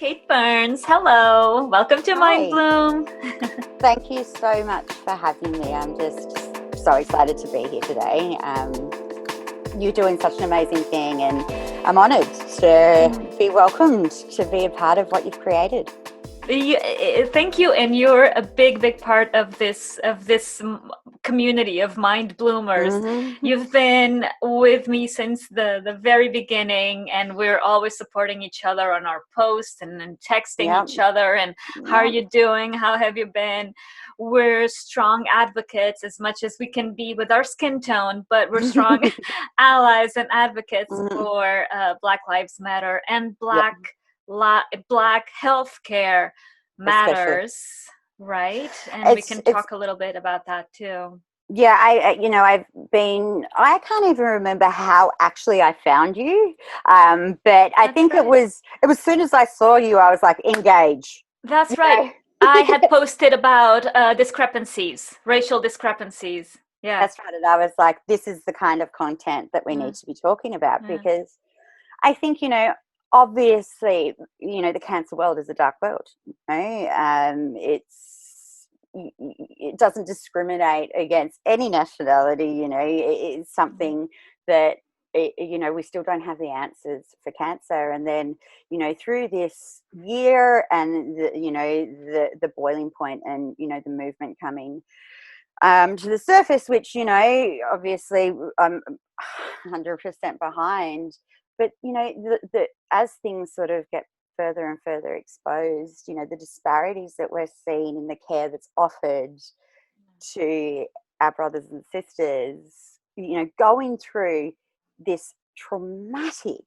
Kate Burns. Hello. Welcome to Mind Hi, Bloom. thank you so much for having me. I'm just so excited to be here today. You're doing such an amazing thing, and I'm honoured to be welcomed to be a part of what you've created. Thank you, and you're a big part of this community of mind bloomers. Mm-hmm. You've been with me since the very beginning, and we're always supporting each other on our posts and texting Yep, each other. And how are yep. you doing? How have you been? We're strong advocates as much as we can be with our skin tone, but we're strong allies and advocates Mhm. for Black Lives Matter and Yep, Black healthcare especially. matters, right? And we It's can it's talk a little bit about that too. yeah. I can't even remember how actually I found you. But I That's think it right. was as soon as I saw you, I was like, engage. That's You right. know. I had posted about discrepancies, racial discrepancies. Yeah. That's right. And I was like, this is the kind of content that we Yeah. need to be talking about, Yeah. because I think, obviously, the cancer world is a dark world. It doesn't discriminate against any nationality. It's something that, we still don't have the answers for cancer. And then, through this year and, the boiling point and, the movement coming to the surface, which, obviously I'm 100% behind. But, as things sort of get further and further exposed, the disparities that we're seeing in the care that's offered to our brothers and sisters, going through this traumatic,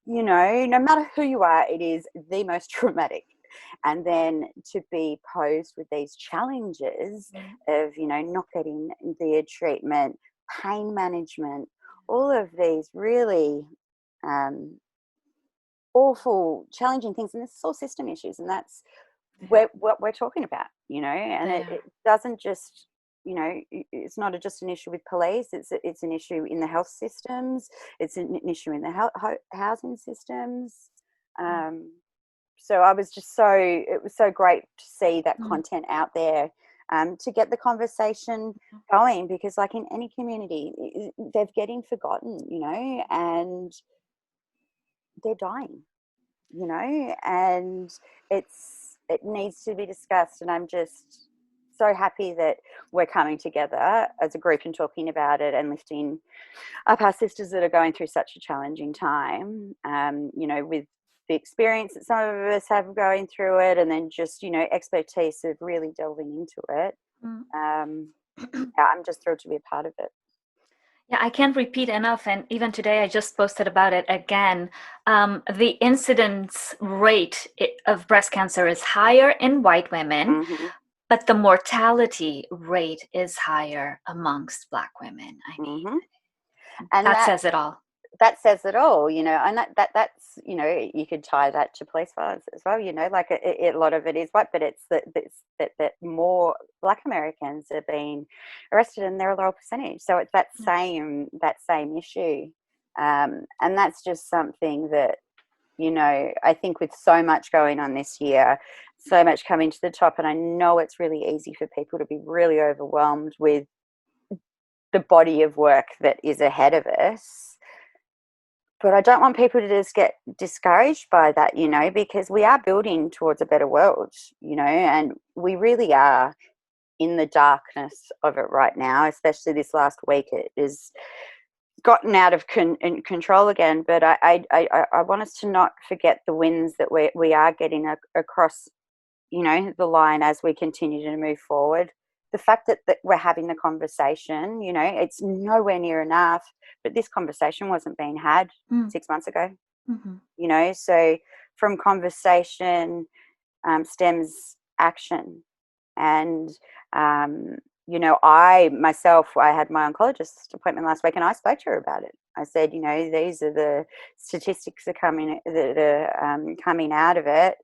no matter who you are, it is the most traumatic. And then to be posed with these challenges of, not getting the treatment, pain management, all of these really um, awful, challenging things. And this is all system issues. And that's Yeah. what we're talking about, and it, Yeah. it doesn't just, it's not just an issue with police. It's an issue in the health systems. It's an issue in the housing systems. Um, so it was so great to see that Mm. content out there, to get the conversation going, because like in any community, they're getting forgotten, and they're dying, and it needs to be discussed. And I'm just so happy that we're coming together as a group and talking about it and lifting up our sisters that are going through such a challenging time, with the experience that some of us have going through it, and then just, expertise of really delving into it. Mm. um, yeah, I'm just thrilled to be a part of it. Yeah, I can't repeat enough. And even today, I just posted about it again. The incidence rate of breast cancer is higher in white women, Hmm. but the mortality rate is higher amongst Black women. I Hmm. mean, And that says it all. that says it all, and that's, you could tie that to police violence as well, like a lot of it is white, but it's that more Black Americans are being arrested, and they're a lower percentage, so it's that same issue. And that's just something that, I think with so much going on this year, so much coming to the top, and I know it's really easy for people to be really overwhelmed with the body of work that is ahead of us. But I don't want people to just get discouraged by that, because we are building towards a better world, and we really are in the darkness of it right now, especially this last week. It has gotten out of control again. But I want us to not forget the wins that we are getting across, the line as we continue to move forward. The fact that we're having the conversation, it's nowhere near enough, but this conversation wasn't being had Mm. 6 months ago, Mm-hmm. so from conversation, stems action. And, I had my oncologist appointment last week, and I spoke to her about it. I said, these are the statistics that are coming out of it.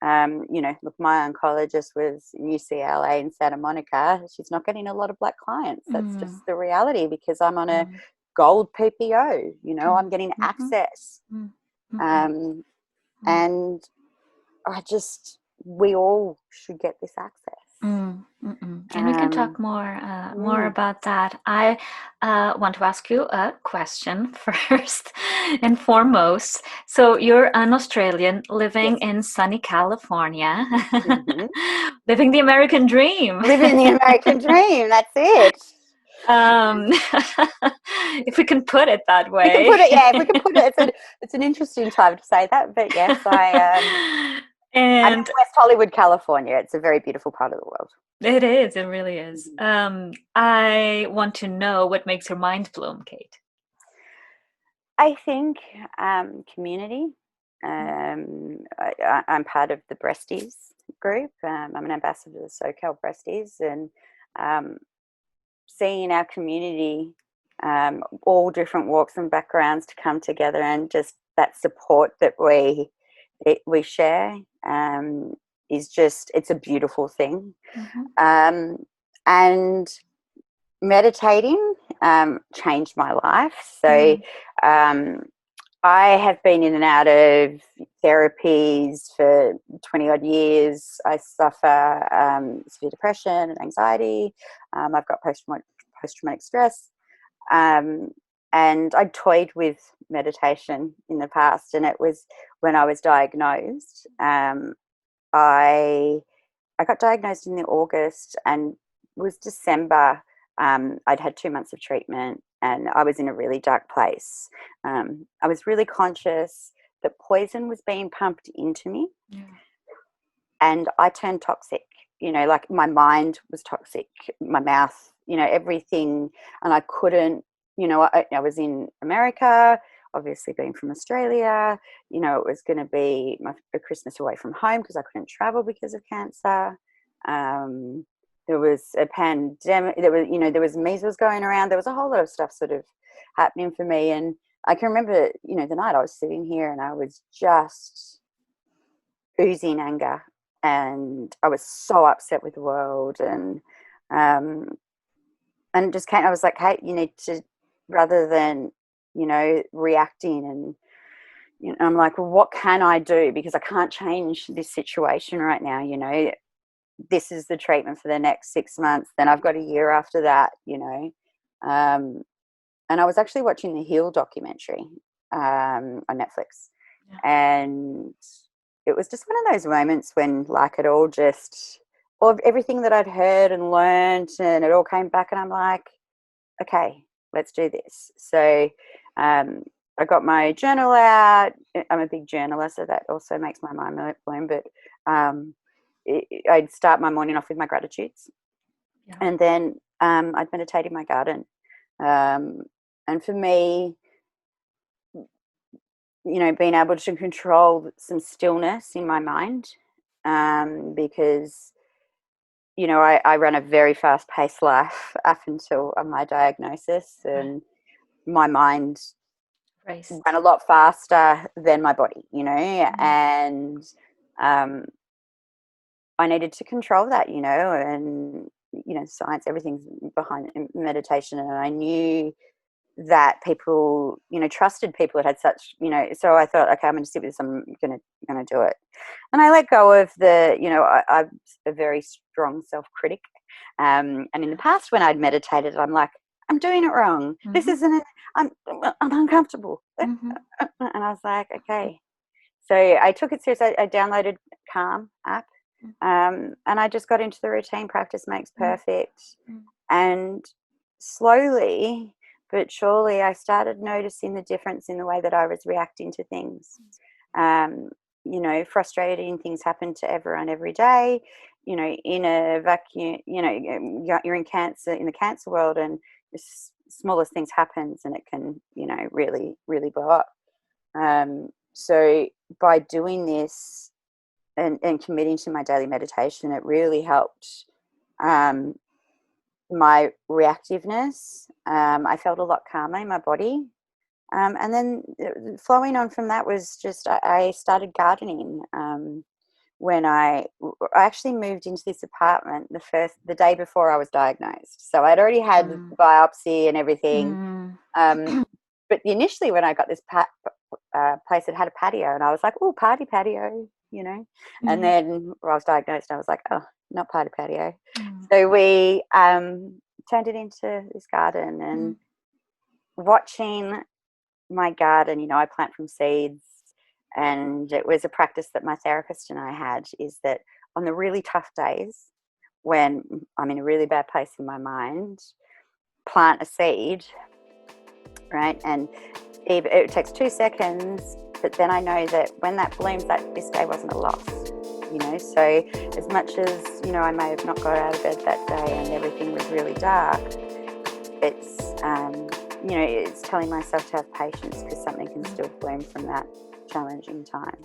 Look, my oncologist was in UCLA in Santa Monica. She's not getting a lot of Black clients. That's Mm. just the reality, because I'm on a Mm. gold PPO. I'm Mm. getting Mm-hmm. access. Mm. Mm-hmm. Um, and we all should get this access. And we can talk more about that. I want to ask you a question first and foremost. So you're an Australian living Yes. in sunny California, living the American dream. Living the American dream. That's it. Um, if we can put it that We can way. put it. Yeah, if we can put it. It's an interesting time to say that. But yes, I'm in And West Hollywood, California. It's a very beautiful part of the world. it is, it really is. I want to know what makes your mind bloom, Kate. I think community. I'm part of the Breasties group. I'm an ambassador of the SoCal Breasties, and seeing our community, all different walks and backgrounds, to come together, and just that support that we share is just, it's a beautiful thing. And meditating changed my life. So I have been in and out of therapies for 20 odd years. I suffer severe depression and anxiety. I've got post-traumatic stress. And I toyed with meditation in the past, and it was when I was diagnosed. I got diagnosed in the August, and it was December. I'd had 2 months of treatment, and I was in a really dark place. I was really conscious that poison was being pumped into me, and I turned toxic. Like my mind was toxic, my mouth, everything, and I couldn't. I was in America, obviously being from Australia. It was going to be a Christmas away from home because I couldn't travel because of cancer. There was a pandemic. There was measles going around. There was a whole lot of stuff sort of happening for me. And I can remember, the night I was sitting here and I was just oozing anger, and I was so upset with the world. And just I was like, hey, you need to, rather than, reacting, and I'm like, well, what can I do? Because I can't change this situation right now. This is the treatment for the next 6 months. Then I've got a year after that, and I was actually watching the Heal documentary on Netflix. And it was just one of those moments when, like, everything that I'd heard and learned, and it all came back, and I'm like, okay, let's do this. So I got my journal out. I'm a big journaler, so that also makes my mind bloom. But I'd start my morning off with my gratitudes, and then I'd meditate in my garden. And for me, being able to control some stillness in my mind, because I ran a very fast-paced life up until my diagnosis, and my mind ran a lot faster than my body, and I needed to control that, and science, everything's behind meditation, and I knew that people, trusted people that had such, so I thought, okay, I'm going to sit with this, I'm going to do it. And I let go of the, I'm a very strong self-critic. And in the past, when I'd meditated, I'm like, I'm doing it wrong. This isn't, I'm uncomfortable. And I was like, okay. So I took it serious. I downloaded Calm app, and I just got into the routine. Practice makes perfect. And slowly but surely, I started noticing the difference in the way that I was reacting to things. Frustrating things happen to everyone every day. In a vacuum, you're in the cancer world, and the smallest things happens, and it can, really, really blow up. So by doing this and committing to my daily meditation, it really helped my reactiveness. I felt a lot calmer in my body. And then flowing on from that was just I started gardening. When I actually moved into this apartment the day before I was diagnosed. So I'd already had the biopsy and everything. But initially when I got this place, it had a patio, and I was like, oh, party patio. you know. Mm. And then when I was diagnosed, I was like, oh, not party patio. Mm. So we turned it into this garden, and watching my garden, you know, I plant from seeds, and it was a practice that my therapist and I had, is that on the really tough days when I'm in a really bad place in my mind, plant a seed, right? And it takes 2 seconds, but then I know that when that blooms, that this day wasn't a loss, you know. So as much as, you know, I may have not got out of bed that day and everything was really dark, it's you know, it's telling myself to have patience, because something can still bloom from that challenging time.